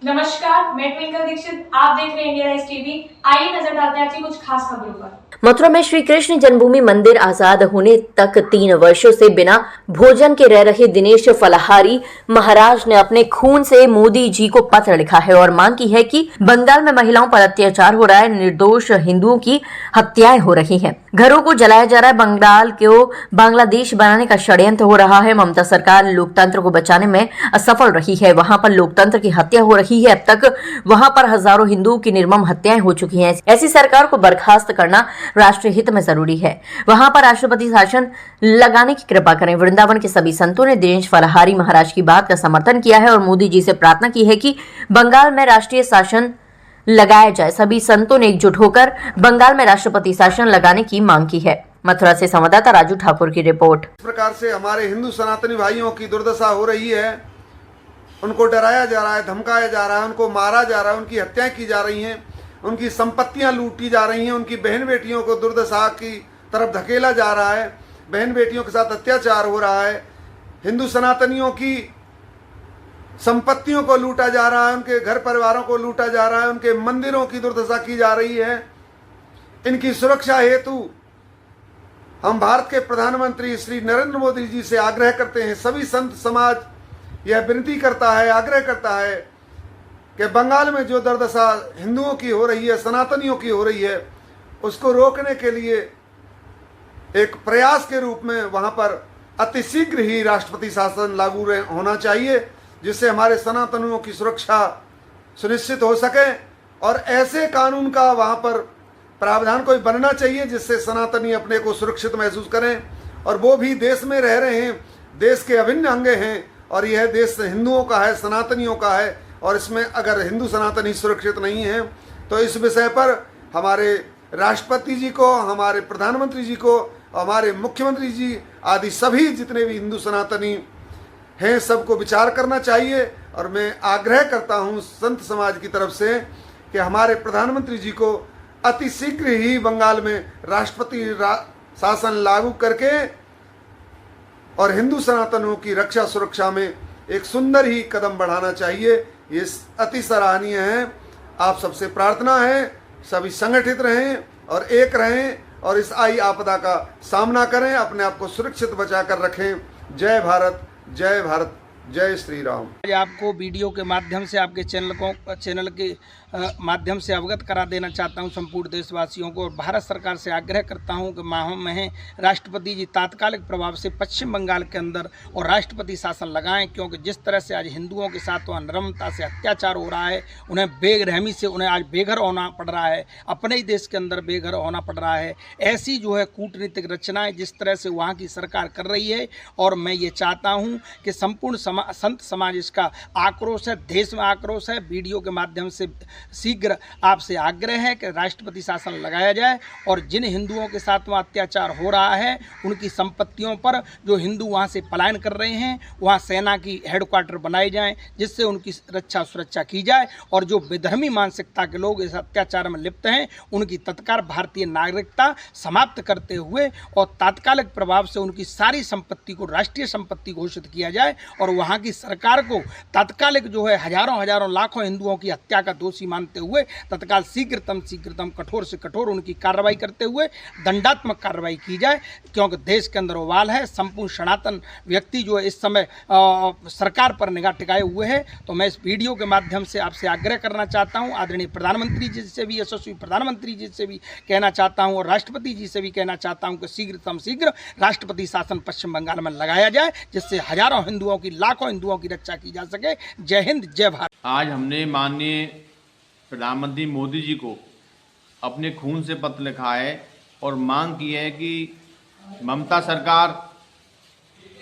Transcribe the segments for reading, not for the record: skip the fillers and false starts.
नमस्कार, मैं ट्विंकल दीक्षित। आप देख रहे हैं इंडिया राइज टीवी। आइए नजर डालते हैं आज की कुछ खास खबरों पर। मथुरा में श्री कृष्ण जन्मभूमि मंदिर आजाद होने तक 3 वर्षों से बिना भोजन के रह रहे दिनेश फलाहारी महाराज ने अपने खून से मोदी जी को पत्र लिखा है और मांग की है कि बंगाल में महिलाओं पर अत्याचार हो रहा है, निर्दोष हिंदुओं की हत्याएं हो रही हैं, घरों को जलाया जा रहा है, बंगाल को बांग्लादेश बनाने का षड्यंत्र हो रहा है। ममता सरकार लोकतंत्र को बचाने में असफल रही है, वहां पर लोकतंत्र की हत्या हो रही है। अब तक वहां पर हजारों हिंदुओं की निर्मम हत्याएं हो चुकी हैं। ऐसी सरकार को बर्खास्त करना राष्ट्रीय हित में जरूरी है। वहां पर राष्ट्रपति शासन लगाने की कृपा करें। वृंदावन के सभी संतों ने दिनेश फलाहारी महाराज की बात का समर्थन किया है और मोदी जी से प्रार्थना की है कि बंगाल में राष्ट्रीय शासन लगाया जाए। सभी संतों ने एकजुट होकर बंगाल में राष्ट्रपति शासन लगाने की मांग की है। मथुरा से संवाददाता राजू ठाकुर की रिपोर्ट। इस प्रकार से हमारे हिंदू सनातनी भाइयों की दुर्दशा हो रही है, उनको डराया जा रहा है, धमकाया जा रहा है, उनको मारा जा रहा है, उनकी हत्याएं की जा रही हैं, उनकी संपत्तियां लूटी जा रही हैं, उनकी बहन बेटियों को दुर्दशा की तरफ धकेला जा रहा है, बहन बेटियों के साथ अत्याचार हो रहा है, हिंदू सनातनियों की संपत्तियों को लूटा जा रहा है, उनके घर परिवारों को लूटा जा रहा है, उनके मंदिरों की दुर्दशा की जा रही है। इनकी सुरक्षा हेतु हम भारत के प्रधानमंत्री श्री नरेंद्र मोदी जी से आग्रह करते हैं, सभी संत समाज यह विनती करता है, आग्रह करता है कि बंगाल में जो दुर्दशा हिंदुओं की हो रही है, सनातनियों की हो रही है, उसको रोकने के लिए एक प्रयास के रूप में वहां पर अतिशीघ्र ही राष्ट्रपति शासन लागू होना चाहिए, जिससे हमारे सनातनियों की सुरक्षा सुनिश्चित हो सके। और ऐसे कानून का वहां पर प्रावधान कोई बनना चाहिए जिससे सनातनी अपने को सुरक्षित महसूस करें, और वो भी देश में रह रहे हैं, देश के अभिन्न अंग हैं, और यह देश हिंदुओं का है, सनातनियों का है, और इसमें अगर हिंदू सनातनी सुरक्षित नहीं है तो इस विषय पर हमारे राष्ट्रपति जी को, हमारे प्रधानमंत्री जी को, हमारे मुख्यमंत्री जी आदि सभी जितने भी हिंदू सनातनी हैं सबको विचार करना चाहिए। और मैं आग्रह करता हूं संत समाज की तरफ से कि हमारे प्रधानमंत्री जी को अतिशीघ्र ही बंगाल में राष्ट्रपति शासन लागू करके और हिंदू सनातनों की रक्षा सुरक्षा में एक सुंदर ही कदम बढ़ाना चाहिए। ये अति सराहनीय है। आप सबसे प्रार्थना है, सभी संगठित रहें और एक रहें और इस आई आपदा का सामना करें, अपने आप को सुरक्षित बचा कर रखें। जय भारत, जय भारत, जय श्री राम। आज आपको वीडियो के माध्यम से आपके चैनल के माध्यम से अवगत करा देना चाहता हूं संपूर्ण देशवासियों को, और भारत सरकार से आग्रह करता हूं कि माह में राष्ट्रपति जी तात्कालिक प्रभाव से पश्चिम बंगाल के अंदर और राष्ट्रपति शासन लगाएं, क्योंकि जिस तरह से आज हिंदुओं के साथ वहाँ नरमता से अत्याचार हो रहा है, उन्हें बेरहमी से उन्हें आज बेघर होना पड़ रहा है, अपने ही देश के अंदर बेघर होना पड़ रहा है। ऐसी जो है कूटनीतिक रचनाएँ जिस तरह से वहाँ की सरकार कर रही है, और मैं ये चाहता हूँ कि संपूर्ण संत समाज इसका आक्रोश है, देश में आक्रोश है। वीडियो के माध्यम से शीघ्र आपसे आग्रह है कि राष्ट्रपति शासन लगाया जाए और जिन हिंदुओं के साथ वहाँ अत्याचार हो रहा है उनकी संपत्तियों पर, जो हिंदू वहाँ से पलायन कर रहे हैं, वहाँ सेना की हेडक्वार्टर बनाए जाएं, जिससे उनकी रक्षा सुरक्षा की जाए, और जो विधर्मी मानसिकता के लोग इस अत्याचार में लिप्त हैं उनकी तत्काल भारतीय नागरिकता समाप्त करते हुए और तात्कालिक प्रभाव से उनकी सारी संपत्ति को राष्ट्रीय संपत्ति घोषित किया जाए, और वहाँ की सरकार को तात्कालिक जो है हजारों लाखों हिंदुओं की हत्या का दोषी मानते हुए तत्काल शीघ्रतम कठोर से कठोर उनकी कार्रवाई करते हुए दंडात्मक कार्रवाई की जाए, क्योंकि देश के अंदर उबाल है। संपूर्ण सनातन व्यक्ति जो है इस समय सरकार पर निगाह टिकाए हुए है। तो मैं इस वीडियो के माध्यम से आपसे आग्रह करना चाहता हूं, आदरणीय प्रधानमंत्री जी से भी, यशस्वी प्रधानमंत्री जी से भी कहना चाहता हूं और राष्ट्रपति जी से भी कहना चाहता हूं कि शीघ्र राष्ट्रपति शासन पश्चिम बंगाल में लगाया जाए, जिससे हजारों हिंदुओं की, लाखों हिंदुओं की रक्षा की जा सके। जय हिंद, जय भारत। आज हमने माननीय प्रधानमंत्री मोदी जी को अपने खून से पत्र लिखा है और मांग की है कि ममता सरकार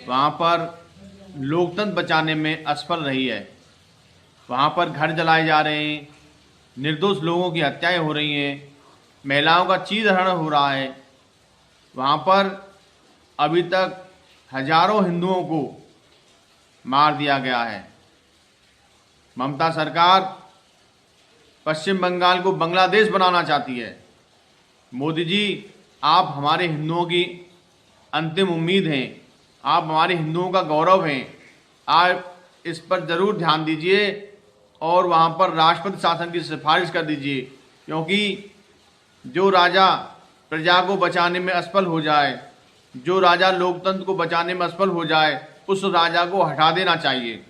वहाँ पर लोकतंत्र बचाने में असफल रही है। वहाँ पर घर जलाए जा रहे हैं, निर्दोष लोगों की हत्याएं हो रही हैं, महिलाओं का चीरहरण हो रहा है। वहाँ पर अभी तक हजारों हिंदुओं को मार दिया गया है। ममता सरकार पश्चिम बंगाल को बांग्लादेश बनाना चाहती है। मोदी जी, आप हमारे हिंदुओं की अंतिम उम्मीद हैं, आप हमारे हिंदुओं का गौरव हैं। आप इस पर ज़रूर ध्यान दीजिए और वहाँ पर राष्ट्रपति शासन की सिफारिश कर दीजिए, क्योंकि जो राजा प्रजा को बचाने में असफल हो जाए, जो राजा लोकतंत्र को बचाने में असफल हो जाए, उस राजा को हटा देना चाहिए।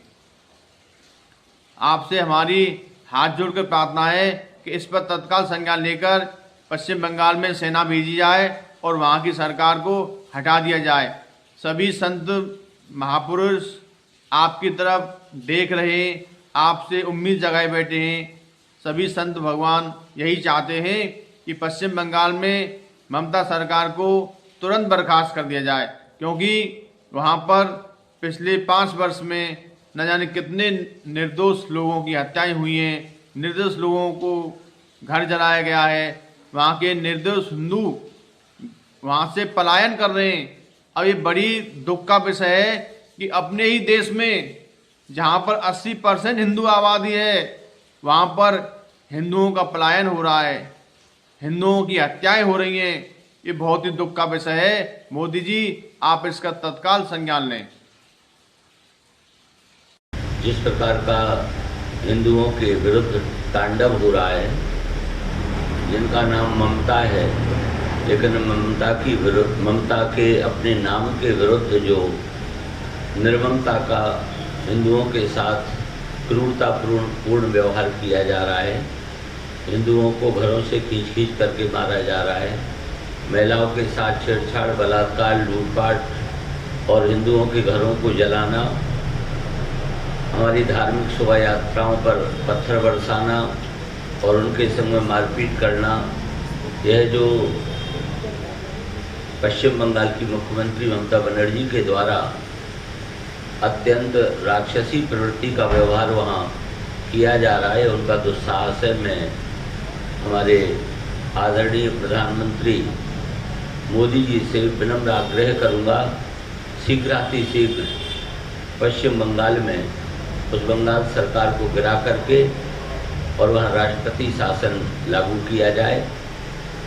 आपसे हमारी हाथ जोड़कर प्रार्थना है कि इस पर तत्काल संज्ञान लेकर पश्चिम बंगाल में सेना भेजी जाए और वहाँ की सरकार को हटा दिया जाए। सभी संत महापुरुष आपकी तरफ देख रहे, आपसे उम्मीद जगाए बैठे हैं। सभी संत भगवान यही चाहते हैं कि पश्चिम बंगाल में ममता सरकार को तुरंत बर्खास्त कर दिया जाए, क्योंकि वहाँ पर पिछले 5 वर्ष में न जाने कितने निर्दोष लोगों की हत्याएं हुई हैं, निर्दोष लोगों को घर जलाया गया है। वहाँ के निर्दोष हिंदू वहाँ से पलायन कर रहे हैं। अब ये बड़ी दुख का विषय है कि अपने ही देश में जहाँ पर 80% हिंदू आबादी है, वहाँ पर हिंदुओं का पलायन हो रहा है, हिंदुओं की हत्याएं हो रही हैं। ये बहुत ही दुख का विषय है। मोदी जी, आप इसका तत्काल संज्ञान लें। जिस प्रकार का हिंदुओं के विरुद्ध तांडव हो रहा है, जिनका नाम ममता है, लेकिन ममता के अपने नाम के विरुद्ध जो निर्ममता का हिंदुओं के साथ क्रूरतापूर्ण व्यवहार किया जा रहा है, हिंदुओं को घरों से खींच करके मारा जा रहा है, महिलाओं के साथ छेड़छाड़, बलात्कार, लूटपाट और हिंदुओं के घरों को जलाना, हमारी धार्मिक शोभा यात्राओं पर पत्थर बरसाना और उनके संग में मारपीट करना, यह जो पश्चिम बंगाल की मुख्यमंत्री ममता बनर्जी के द्वारा अत्यंत राक्षसी प्रवृत्ति का व्यवहार वहाँ किया जा रहा है, उनका दुस्साहस है। मैं हमारे आदरणीय प्रधानमंत्री मोदी जी से विनम्र आग्रह करूँगा, शीघ्रातिशीघ्र पश्चिम बंगाल में उस बंगाल सरकार को गिरा करके और वहाँ राष्ट्रपति शासन लागू किया जाए,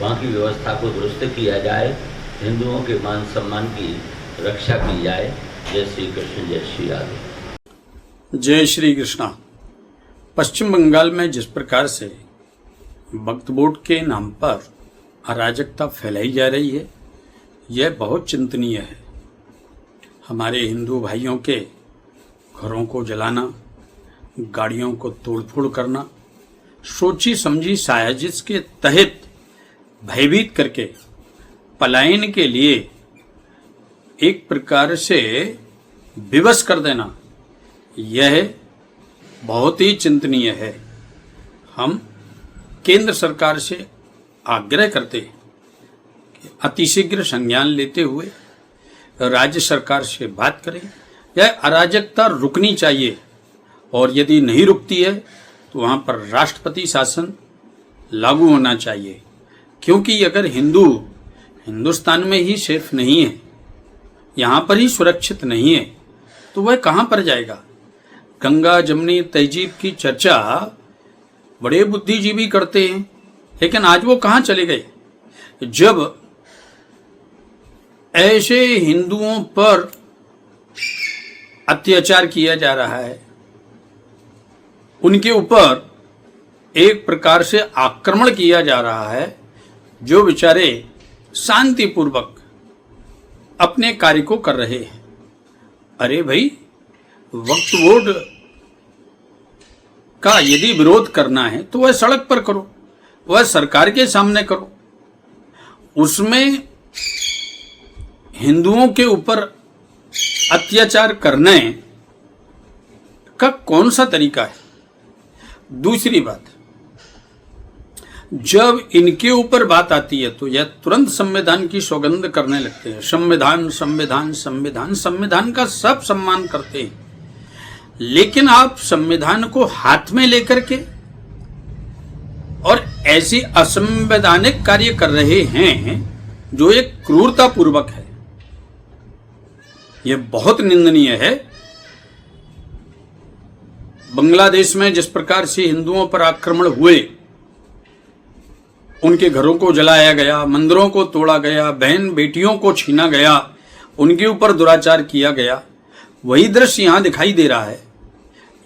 वहाँ की व्यवस्था को दुरुस्त किया जाए, हिंदुओं के मान सम्मान की रक्षा की जाए। जय श्री कृष्ण, जय श्री राधे। जय श्री कृष्णा। पश्चिम बंगाल में जिस प्रकार से वक्फ बोर्ड के नाम पर अराजकता फैलाई जा रही है, यह बहुत चिंतनीय है। हमारे हिंदू भाइयों के घरों को जलाना, गाड़ियों को तोड़फोड़ करना, सोची समझी साजिश के तहत भयभीत करके पलायन के लिए एक प्रकार से विवश कर देना, यह बहुत ही चिंतनीय है। हम केंद्र सरकार से आग्रह करते हैं कि अतिशीघ्र संज्ञान लेते हुए राज्य सरकार से बात करें। यह अराजकता रुकनी चाहिए और यदि नहीं रुकती है तो वहाँ पर राष्ट्रपति शासन लागू होना चाहिए, क्योंकि अगर हिंदू हिंदुस्तान में ही सेफ नहीं है, यहाँ पर ही सुरक्षित नहीं है, तो वह कहाँ पर जाएगा। गंगा जमुनी तहजीब की चर्चा बड़े बुद्धिजीवी करते हैं, लेकिन आज वो कहाँ चले गए जब ऐसे हिंदुओं पर अत्याचार किया जा रहा है, उनके ऊपर एक प्रकार से आक्रमण किया जा रहा है, जो बेचारे शांतिपूर्वक अपने कार्य को कर रहे हैं। अरे भाई, वक्फ बोर्ड का यदि विरोध करना है तो वह सड़क पर करो, वह सरकार के सामने करो। उसमें हिंदुओं के ऊपर अत्याचार करने का कौन सा तरीका है। दूसरी बात, जब इनके ऊपर बात आती है तो यह तुरंत संविधान की सौगंध करने लगते हैं। संविधान संविधान संविधान, संविधान का सब सम्मान करते हैं, लेकिन आप संविधान को हाथ में लेकर के और ऐसी असंवैधानिक कार्य कर रहे हैं जो एक क्रूरतापूर्वक है। यह बहुत निंदनीय है। बांग्लादेश में जिस प्रकार से हिंदुओं पर आक्रमण हुए, उनके घरों को जलाया गया, मंदिरों को तोड़ा गया, बहन बेटियों को छीना गया, उनके ऊपर दुराचार किया गया, वही दृश्य यहाँ दिखाई दे रहा है।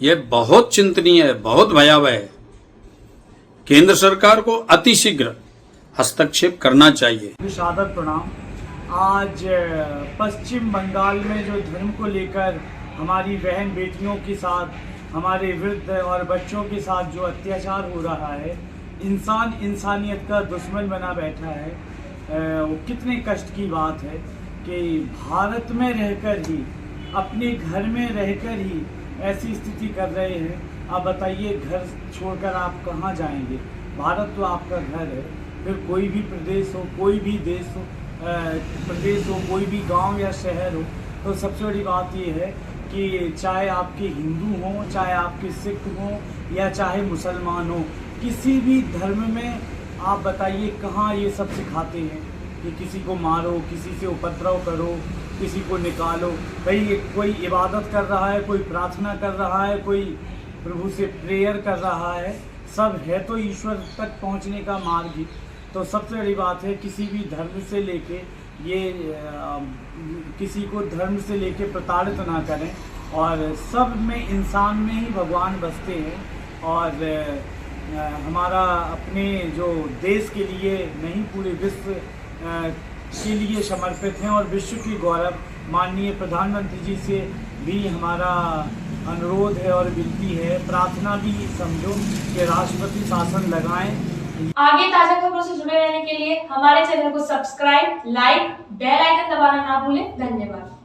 यह बहुत चिंतनीय है, बहुत भयावह है। केंद्र सरकार को अतिशीघ्र हस्तक्षेप करना चाहिए। विषादत प्रणाम। आज पश्चिम बंगाल में जो धर्म को लेकर हमारी बहन बेटियों के साथ, हमारे वृद्ध और बच्चों के साथ जो अत्याचार हो रहा है, इंसान इंसानियत का दुश्मन बना बैठा है। वो कितने कष्ट की बात है कि भारत में रहकर ही, अपने घर में रहकर ही ऐसी स्थिति कर रहे हैं। आप बताइए, घर छोड़कर आप कहाँ जाएंगे? भारत तो आपका घर है। फिर कोई भी प्रदेश हो, कोई भी देश हो, प्रदेश हो, कोई भी गांव या शहर हो, तो सबसे बड़ी बात ये है कि चाहे आपके हिंदू हों, चाहे आपके सिख हों या चाहे मुसलमान हो, किसी भी धर्म में आप बताइए कहाँ ये सब सिखाते हैं कि किसी को मारो, किसी से उपद्रव करो, किसी को निकालो। भाई कोई इबादत कर रहा है, कोई प्रार्थना कर रहा है, कोई प्रभु से प्रेयर कर रहा है, सब है तो ईश्वर तक पहुंचने का मार्ग ही। तो सबसे बड़ी बात है, किसी भी धर्म से लेके किसी को धर्म से लेके प्रताड़ित ना करें, और सब में इंसान में ही भगवान बसते हैं। और हमारा अपने जो देश के लिए नहीं, पूरे विश्व के लिए समर्पित हैं। और विश्व की गौरव माननीय प्रधानमंत्री जी से भी हमारा अनुरोध है और विनती है, प्रार्थना भी समझो कि राष्ट्रपति शासन लगाएं। आगे ताजा खबरों से जुड़े रहने के लिए हमारे चैनल को सब्सक्राइब, लाइक, बेल आइकन दबाना ना भूलें। धन्यवाद।